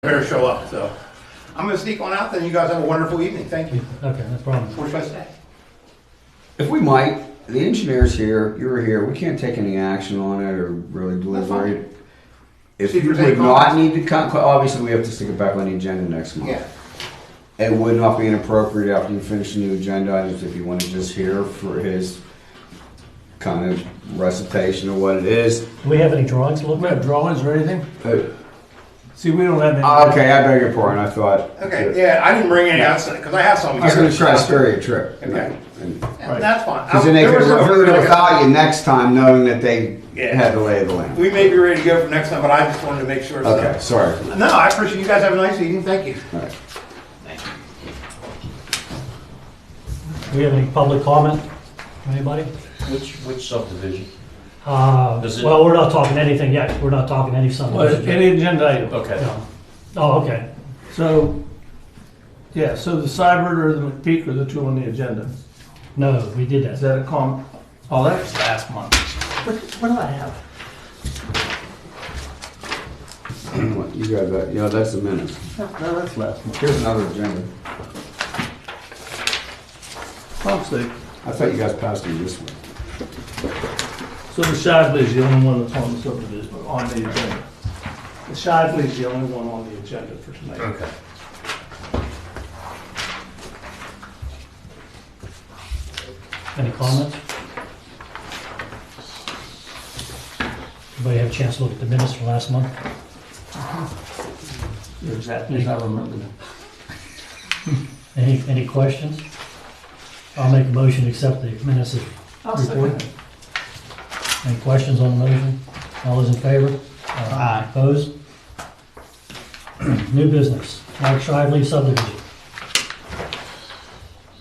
better show up, so. I'm gonna sneak on out, then you guys have a wonderful evening, thank you. Okay, no problem. What should I say? If we might, the engineer's here, you're here, we can't take any action on it or really deliberate. If See if you there's any would not comments. need to come, obviously we have to stick it back on the agenda next month. Yeah, It would not be inappropriate after you finish the new agenda items if you want to just hear for his kind of recitation of what it is. Do we have any drawings to look We at? have drawings or anything? Uh, See, we don't have any. Okay, I beg your pardon, I thought. okay, yeah, I didn't bring any outside, because I have some here. I was going to try to spare you a trip. Okay. And- Yeah, that's fine. Because then they There could was no have heard hurry. about you next time, knowing that they Yeah. had the lay of the land. We may be ready to go for next time, but I just wanted to make sure. so. Okay, sorry. No, I appreciate you guys have a nice evening, thank you. All right. Do we have any public comment? Anybody? Which subdivision? Does it- Well, we're not talking anything yet. We're not talking any Well, subdivision yet. any agenda item. Okay. No. Oh, okay. So, yeah, so the Cybert or the McPeak are the two on the agenda. No, we did Is that. that a comment? Oh, that was last month. What do I have? You got that, yeah, that's the minutes. No, that's last month. Here's another agenda. Pump station. I thought you guys passed them this way. So the Shively is the only one that's on the subdivision, on the agenda. The Shively is the only one on the agenda for tonight. Okay. Any comments? Anybody have a chance to look at the minutes from last month? You're exactly, I remember that. Any questions? I'll make a motion to accept the minutes of I'll second report. it. Any questions on the motion? All those in favor? Aye. Opposed? New business, Mark Shively subdivision.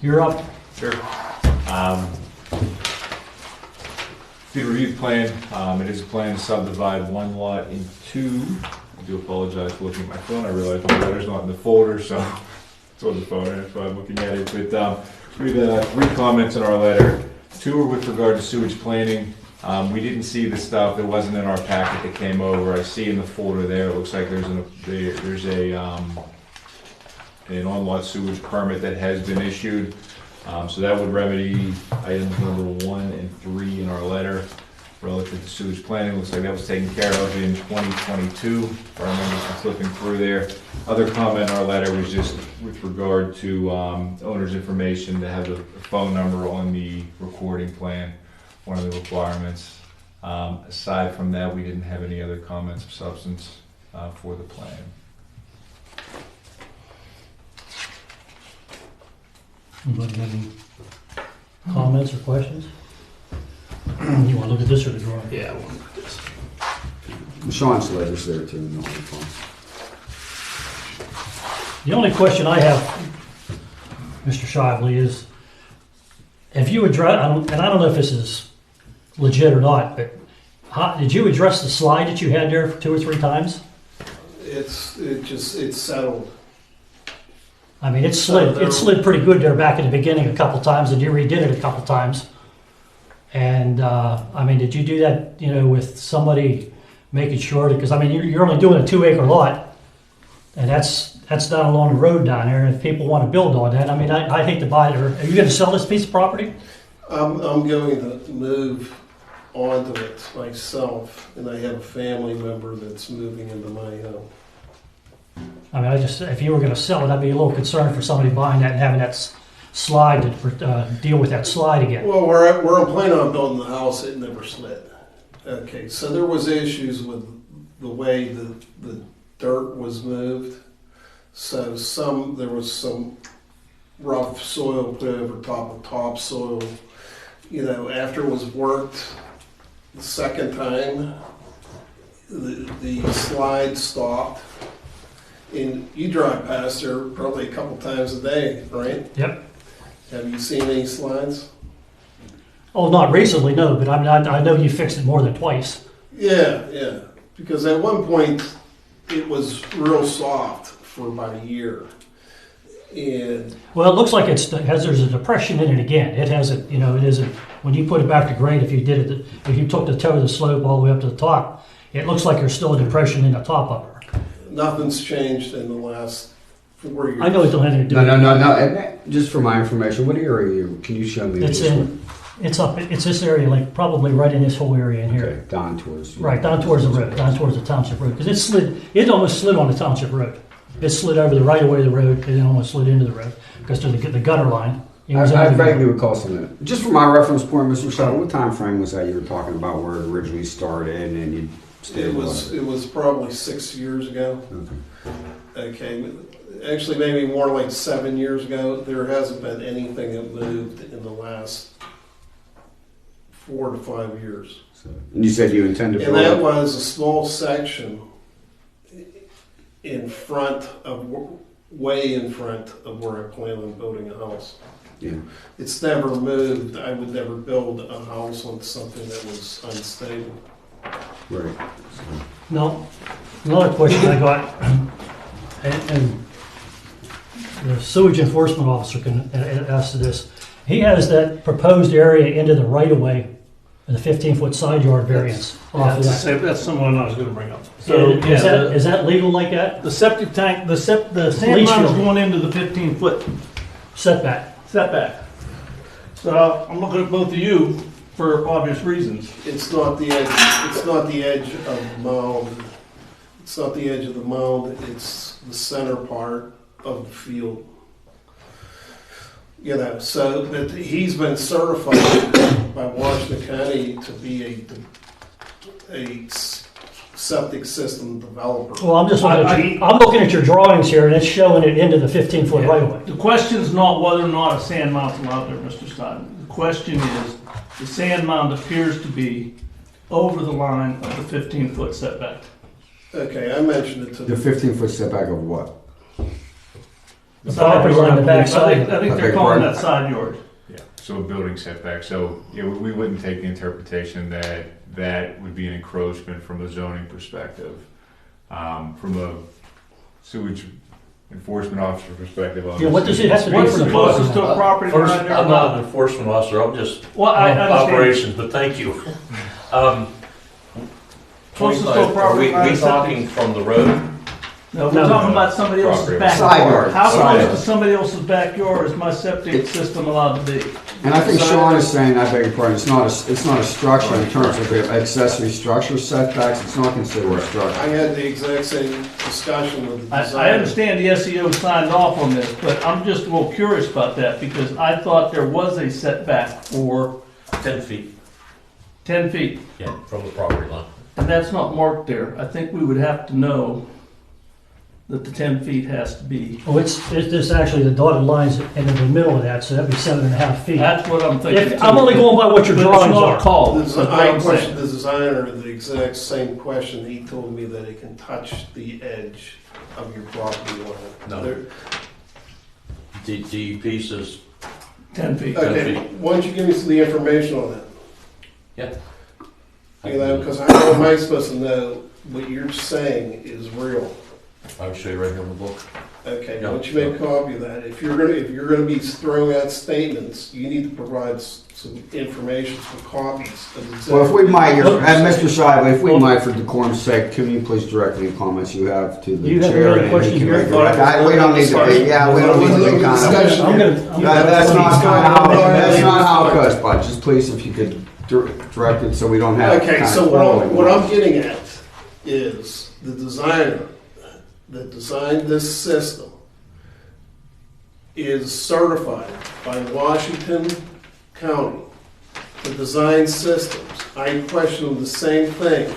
You're up. Sure. Did a review plan. It is a plan to subdivide one lot in two. I do apologize for looking at my phone. I realized my letter's not in the folder, so it's on the phone, that's why I'm looking at it. But we had three comments in our letter. Two were with regard to sewage planning. We didn't see the stuff. It wasn't in our packet that came over. I see in the folder there, it looks like there's an on-lot sewage permit that has been issued. So that would remedy items number 1 and 3 in our letter relative to sewage planning. Looks like that was taken care of in 2022, if I remember flipping through there. Other comment in our letter was just with regard to owner's information to have a phone number on the recording plan, one of the requirements. Aside from that, we didn't have any other comments of substance for the plan. Anybody have any comments or questions? You want to look at this or the drawing? Yeah, we'll look at this. Sean's letter's there too. No problem. The only question I have, Mr. Shively, is if you address, and I don't know if this is legit or not, but did you address the slide that you had there 2 or 3 times? It's settled. I mean, it slid pretty good there back in the beginning a couple times, and you redid it a couple times. And I mean, did you do that, with somebody making sure? Because I mean, you're only doing a 2-acre lot, and that's down along the road down there. And if people want to build on that, I mean, I hate to buy it. Or are you going to sell this piece of property? I'm going to move onto it myself, and I have a family member that's moving into my home. I mean, if you were going to sell it, I'd be a little concerned for somebody buying that and having that slide to deal with that slide again. Well, where I'm planning on building the house, it never slid. Okay, so there was issues with the way the dirt was moved. So there was some rough soil put over top of topsoil. After it was worked the second time, the slide stopped. And you drive past there probably a couple times a day, right? Yep. Have you seen any slides? Oh, not recently, no, but I mean, I know you fixed it more than twice. Yeah. Because at one point, it was real soft for about a year. And Well, it looks like there's a depression in it again. It hasn't, it isn't, when you put it back to grade, if you took the toe of the slope all the way up to the top, it looks like there's still a depression in the top of it. Nothing's changed in the last 4 years. I know it don't have anything to do No, with no, no, no. Just for my information, what area can you show me? It's this one? it's this area, like probably right in this whole area in here. Okay, down towards. Right, down towards the road, down towards the township road, because it almost slid on the township road. It slid over the right of way of the road, and then almost slid into the road, because there's the gutter line. It was I under the vaguely gutter. recall some of that. Just for my reference point, Mr. Shuttle, what time frame was that you were talking about where it originally started and you stabilized? It was probably 6 years ago. Okay. Okay, actually maybe more like 7 years ago. There hasn't been anything that moved in the last 4 to 5 years. And you said you intend to And build that it? was a small section in front of, way in front of where I plan on building a house. Yeah. It's never moved. I would never build a house on something that was unstable. Right. No, another question I got, and the sewage enforcement officer can answer this. He has that proposed area into the right of way, the 15-foot side yard variance off of that. That's someone I was gonna bring up. So, Is that legal like that? the septic tank, the sand Leach mine is field. going into the 15-foot Setback. setback. So I'm looking at both of you for obvious reasons. It's not the edge. It's not the edge of the mound. It's not the edge of the mound. It's the center part of the field. You know, so that he's been certified by Washington County to be a septic system developer. Well, I'm just looking at your drawings here, and it's showing it into the 15-foot right of way. The question's not whether or not a sand mount's allowed there, Mr. Stein. The question is, the sand mound appears to be over the line of the 15-foot setback. Okay, I mentioned it to The 15-foot setback of what? The property line, the back side. I think Okay, they're calling pardon? that side yard. Yeah, so a building setback, so, yeah, we wouldn't take the interpretation that that would be an encroachment from a zoning perspective. From a sewage enforcement officer perspective, Yeah, what does it have to be What's for the the closest to property? a property First, line there? I'm not an enforcement officer, I'm just Well, I understand. operations, but thank you. Closest to a 25, property line we is septic. talking from the road? No, we're talking about somebody else's Property. backyard. Side yard. How Side close yard. to somebody else's backyard is my septic system allowed to be? And I think Sean is saying, I beg your pardon, it's not a structure in terms of the accessory structure setbacks, it's not considered a I structure. had the exact same discussion with the I designer. understand the SEO signed off on this, but I'm just a little curious about that because I thought there was a setback for 10 feet, 10 feet, yeah, from the property line. and that's not marked there. I think we would have to know that the 10 feet has to be. Oh, it's actually the dotted lines in the middle of that, so that'd be 7.5 feet. That's what I'm thinking. If, I'm only going by what your But it's drawings not are. called. The That's what design I'm questioned saying. the designer the exact same question. He told me that it can touch the edge of your property line. No. There- DEP says 10 feet. Okay, why don't you give me some of the information on that? Yeah. You know, because how am I supposed to know what you're saying is real? I'll show you right here in the book. Okay, Yeah. why don't you make a copy of that? If you're gonna be throwing out statements, you need to provide some information, some copies of exactly. Well, if we might, Mr. Shively, if we might, for decorum's sake, can you please direct any comments you have to the You have chair? any and questions he can here? make it. We don't need to be, yeah, we don't need to be kind of. I'm gonna. That's not how it goes, bud, just please, if you could direct it so we don't have. Okay, kind of so quarreling. what I'm getting at is the designer that designed this system is certified by Washington County to design systems. I question them the same thing.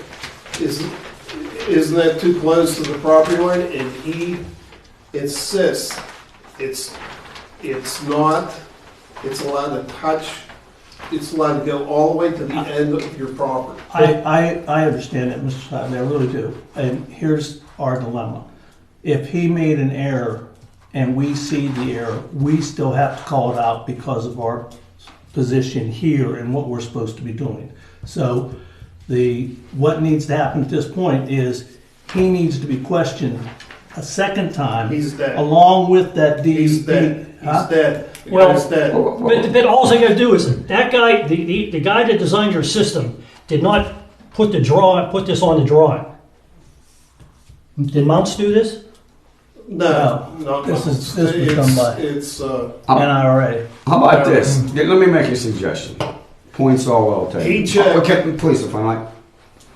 Isn't that too close to the property line? And he insists it's not, it's allowed to touch, it's allowed to go all the way to the end of your property. I understand that, Mr. Stein, I really do. And here's our dilemma. If he made an error and we see the error, we still have to call it out because of our position here and what we're supposed to be doing. So what needs to happen at this point is he needs to be questioned a second time. He's dead. Along with that DEP. He's dead. Huh? He's dead. The Well, guy's dead. But all they gotta do is, that guy, the guy that designed your system did not put this on the drawing. Did Mounts do this? No, not This this. was done by- It's, NRA. How about this? Let me make a suggestion. Points all well taken. He checked. Okay, please, if I might.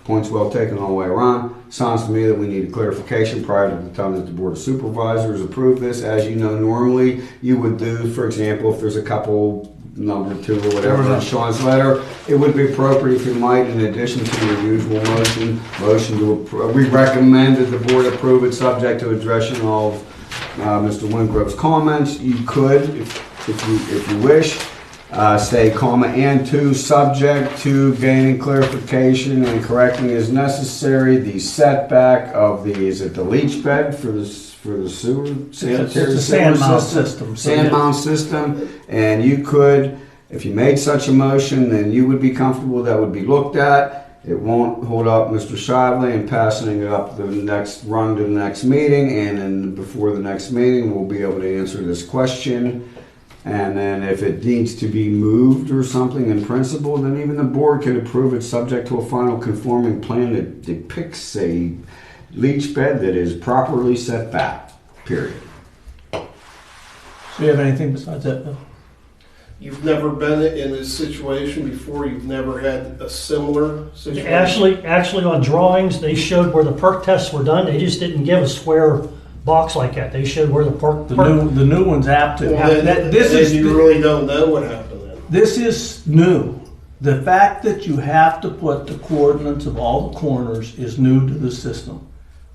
Points well taken all the way around. Sounds to me that we need a clarification prior to the time that the Board of Supervisors approve this. As you know, normally you would do, for example, if there's a couple, number 2 or whatever in Sean's letter, it would be appropriate if you might, in addition to your usual motion to approve. We recommend that the board approve it subject to addressing all of Mr. Wingrove's comments. You could, if you wish, say comma and 2, subject to gaining clarification and correcting as necessary the setback of the, is it the leach bed for the sewer sanitary It's a sewer sand mount system. sand mount system, and you could, if you made such a motion, then you would be comfortable that would be looked at. It won't hold up Mr. Shively in passing it up the next run to the next meeting, and then before the next meeting, we'll be able to answer this question. And then if it needs to be moved or something in principle, then even the board can approve it subject to a final conforming plan that depicts a leach bed that is properly set back, period. Do you have anything besides that, Bill? you've never been in this situation before? You've never had a similar situation? Actually, on drawings, they showed where the perk tests were done. They just didn't give a square box like that. They showed where the perk. The new one's apt to. Well, then you really don't know what happened then. This is new. The fact that you have to put the coordinates of all the corners is new to the system.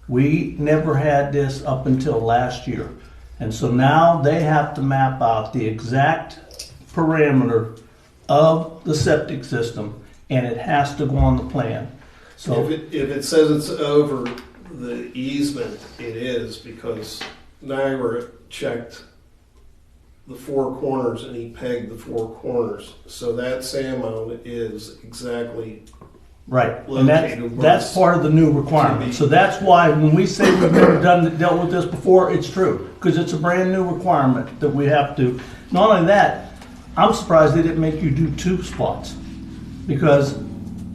We never had this up until last year. And so now they have to map out the exact parameter of the septic system, and it has to go on the plan. So If it says it's over the easement, it is, because Niagara checked the 4 corners and he pegged the 4 corners. So that sand mound is exactly right, and located where that's it's part of the new requirement. So that's why when we say we've never dealt with this before, it's true, because it's a brand new requirement that we have to. Not only that, I'm surprised they didn't make you do 2 spots, because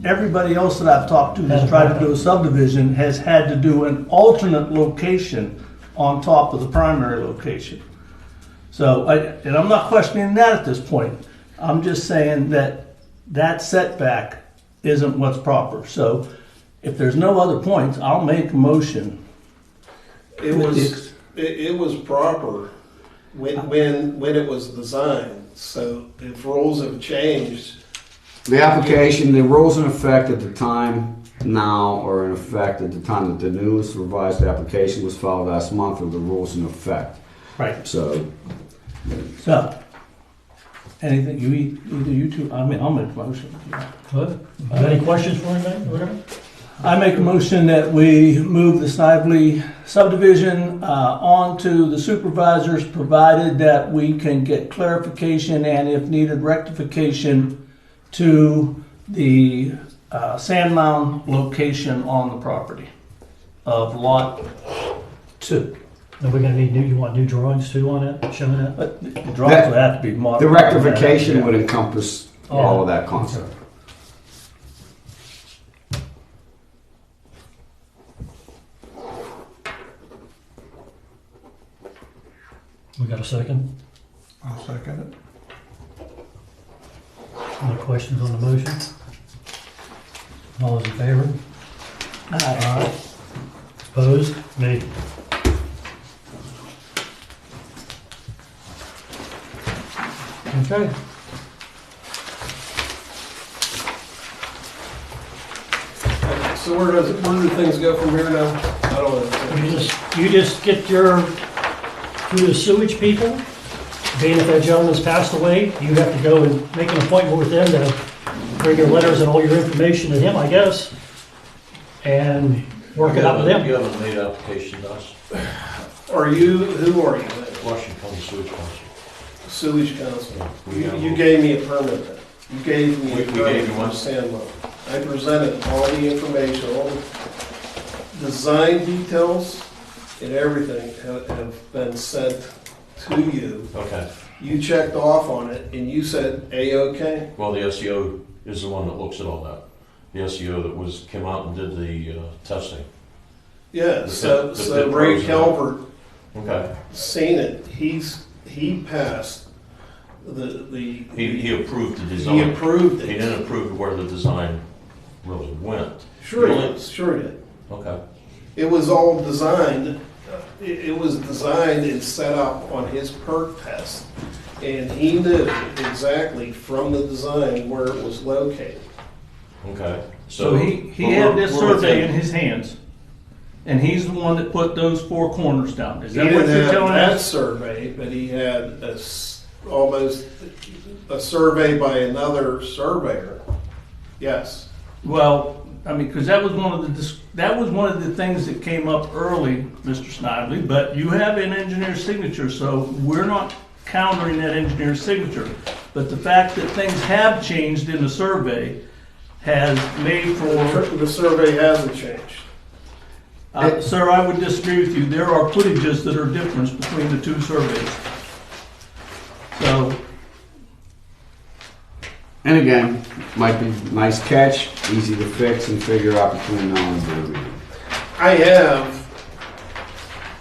everybody else that I've talked to that's tried to do a subdivision has had to do an alternate location on top of the primary location. So, and I'm not questioning that at this point. I'm just saying that that setback isn't what's proper. So, if there's no other points, I'll make a motion. it was proper when it was designed. So if rules have changed, The application, the rules in effect at the time now are in effect at the time that the newest revised application was filed last month, are the rules in effect. Right. So, So, anything, either you two, I mean, I'll make a motion. What? Any questions for anybody? Whatever. I make a motion that we move the Snively subdivision on to the supervisors, provided that we can get clarification and, if needed, rectification to the sand mound location on the property of lot 2. Are we gonna need you want new drawings too on it, showing that? But the drawings would have to be the modified. rectification would encompass all of that concept. We got a second? I'll second it. Any questions on the motion? All those in favor? Aye. Opposed? Me. Okay. so where do things go from here now? I don't know. You just get your, through the sewage people, being if that gentleman's passed away, you have to go and make an appointment with them to bring your letters and all your information to him, I guess, and work it out with them. You haven't made application to us, Who are you? Washington County Sewage Council. Sewage Council. We have- You gave me a permit then. You gave me a We gave permit you for one. sand mound. I presented all the information, all the design details and everything have been sent to you. Okay, You checked off on it and you said A-OK? well, the SEO is the one that looks at all that. The SEO that came out and did the testing. Yeah, so the Ray pros and- Calvert Okay. seen it. He passed the He approved the he design. approved He it. didn't approve where the design really went. Sure, Really? sure did. Okay. It was all designed. It was designed and set up on his perk test, and he knew exactly from the design where it was located. Okay. So he but had this we're survey within- in his hands, and he's the one that put those 4 corners down. Is He that what didn't you're have telling that us? survey, but he had almost a survey by another surveyor. Yes. Well, I mean, because that was one of the things that came up early, Mr. Snively. But you have an engineer's signature, so we're not countering that engineer's signature. But the fact that things have changed in the survey has made for. The survey hasn't changed. Sir, I would disagree with you. There are footages that are different between the 2 surveys. So, And again, might be nice catch, easy to fix and figure out between now and then. I have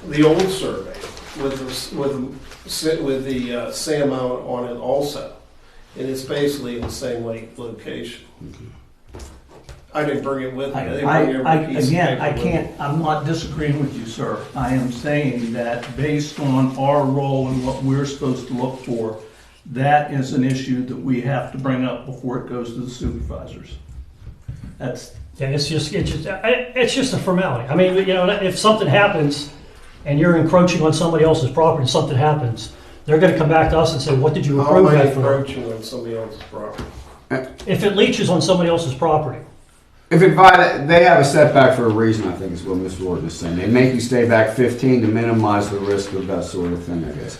the old survey with the sand mount on it also, and it's basically in the same location. I didn't bring it with me. I didn't bring every piece of again, I paper with me. can't, I'm not disagreeing with you, sir. I am saying that based on our role and what we're supposed to look for, that is an issue that we have to bring up before it goes to the supervisors. That's, Yeah, it's just a formality. I mean, you know, if something happens and you're encroaching on somebody else's property and something happens, they're gonna come back to us and say, what did you How approve am I that for? encroaching on somebody else's property? If it leaches on somebody else's property, If they have a setback for a reason, I think is what Ms. Warden is saying. They make you stay back 15 to minimize the risk of that sort of thing, I guess.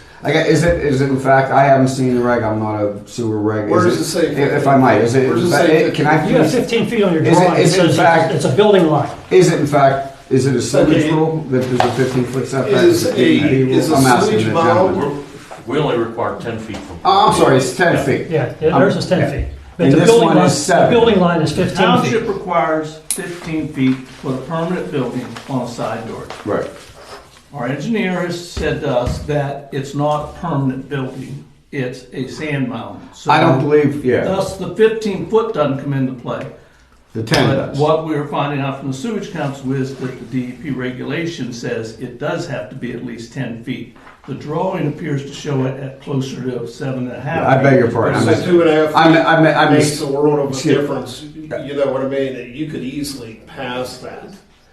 Is it in fact, I haven't seen the reg, I'm not a sewer reg. Where does it say 15? If I might, is it, Where does it say can I? you have 15 feet on your Is it- drawing, it is it in says fact- it's a building line. Is it in fact, is it a sewage Okay. rule that there's a 15-foot setback? Is a I'm asking sewage the mound- gentleman. We only require 10 feet from. Oh, I'm sorry, it's 10 feet. Yeah, theirs is 10 feet. But And the this building one line, is the 7. building line is 15 township feet. requires 15 feet for a permanent building on a side yard. Right. Our engineer has said to us that it's not a permanent building, it's a sand mound. So I don't believe, yeah, thus, the 15-foot doesn't come into play. the 10 But does. what we're finding out from the sewage council is that the DEP regulation says it does have to be at least 10 feet. The drawing appears to show it at closer to 7.5. I beg your pardon. So I missed- 2.5 I makes missed- a world of a Excuse- difference. You know what I mean? That you could easily pass that.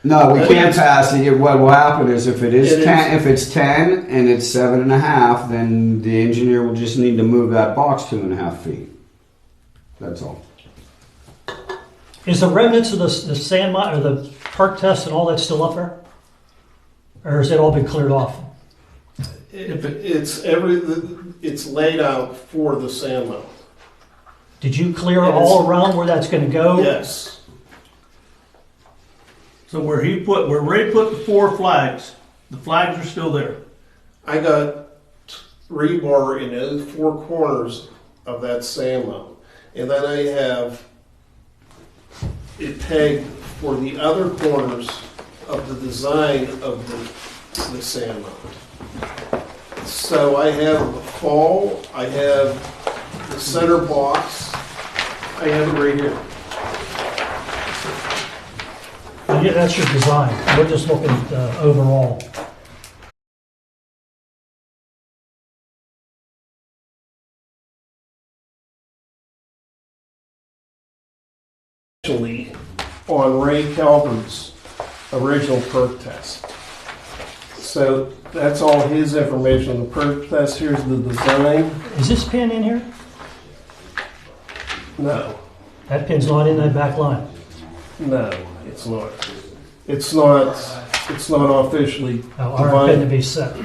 No, we That can't is- pass it. What will happen is if it is It 10, is- if it's 10 and it's 7.5, then the engineer will just need to move that box 2.5 feet. That's all. Is the remnants of the sand mine, or the perk test and all that still up there? Or has it all been cleared off? It's laid out for the sand mound. Did you clear It is- all around where that's gonna go? Yes. So where Ray put the 4 flags, the flags are still there. I got rebar in those 4 corners of that sand mound. And then I have it pegged for the other corners of the design of the sand mound. So I have the fall, I have the center box, I have it right here. Yeah, that's your design. We're just looking at overall. Actually, on Ray Calvert's original perk test. So that's all his information on the perk test. Here's the design. Is this pin in here? No, That pin's not in that back line. no, it's not. It's not. It's not officially Our pin to defined. be set.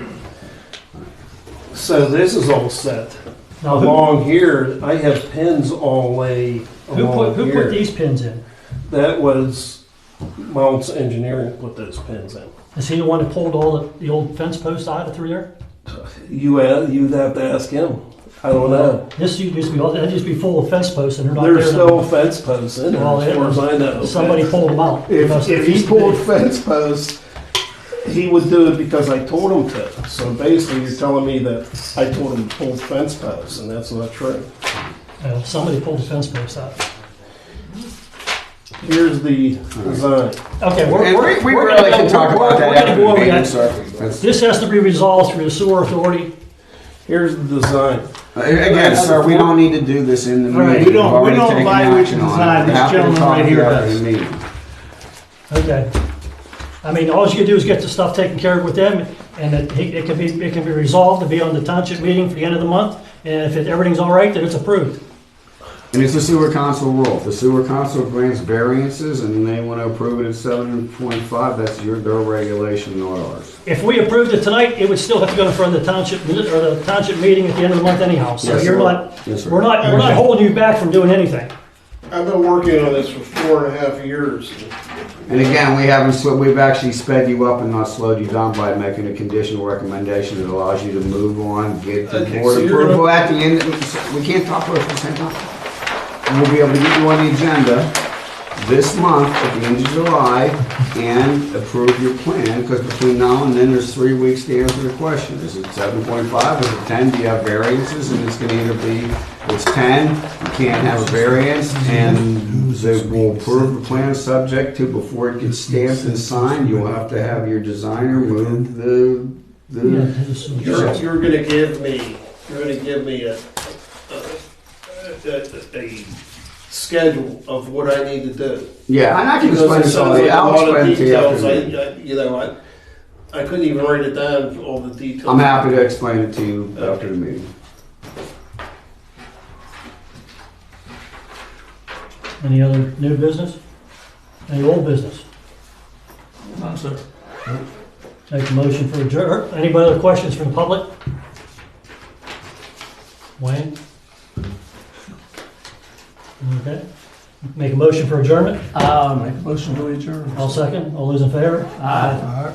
So this is all set. Now, Along here, I have pins all lay along who here. put these pins in? That was Mounts Engineering put those pins in. Is he the one that pulled all the old fence posts out of through there? You'd have to ask him. I don't know. This used to be full of fence posts and they're not There's there still anymore. fence posts in there, Well, as far as I know. Somebody pulled them out. It If must- he used to pulled be. fence posts, he would do it because I told him to. So basically, you're telling me that I told him to pull fence posts, and that's not true. Somebody pulled the fence post out. Here's the design. Okay, And we're we gonna really go- can talk we're- about we're that gonna after go the over meeting, that. sir. That's- This has to be resolved through the sewer authority. Here's the design. Again, sir, we don't need to do this in the All right, meeting. we don't- We've already we don't taken evaluate action the on it. design. We're This happy to gentleman talk right here after does. the meeting. Okay. I mean, all you can do is get the stuff taken care of with them, and it can be resolved to be on the township meeting for the end of the month, and if everything's all right, then it's approved. And it's a sewer council rule. If the sewer council grants variances and they want to approve it at 7.5, that's their regulation, not ours. If we approved it tonight, it would still have to go in front of the township, or the township meeting at the end of the month anyhow, so Yes, you're sir. not, Yes, sir. we're not holding you back from doing anything. I've been working on this for 4.5 years. And again, we've actually sped you up and not slowed you down by making a conditional recommendation that allows you to move on, get the Okay, board so you're approval gonna- at the end. We can't talk about it at the same time. And we'll be able to get you on the agenda this month at the end of July and approve your plan, because between now and then, there's 3 weeks to answer the question. Is it 7.5, is it 10, do you have variances? And it's gonna either be, it's 10, you can't have a variance, and they will approve the plan subject to, before it gets stamped and signed, you'll have to have your designer move the You're gonna give me a schedule of what I need to do. yeah, and I can Because explain it this all sounds to you. like a I'll lot of explain it to you details. after the meeting. I couldn't even write it down, all the details. I'm happy to explain it to you after the meeting. Any other new business? Any old business? No, sir. Take a motion for adjourn. Any other questions from the public? Wayne? Okay. Make a motion for adjournment. Make a motion to adjourn. I'll second. All those in favor? Aye.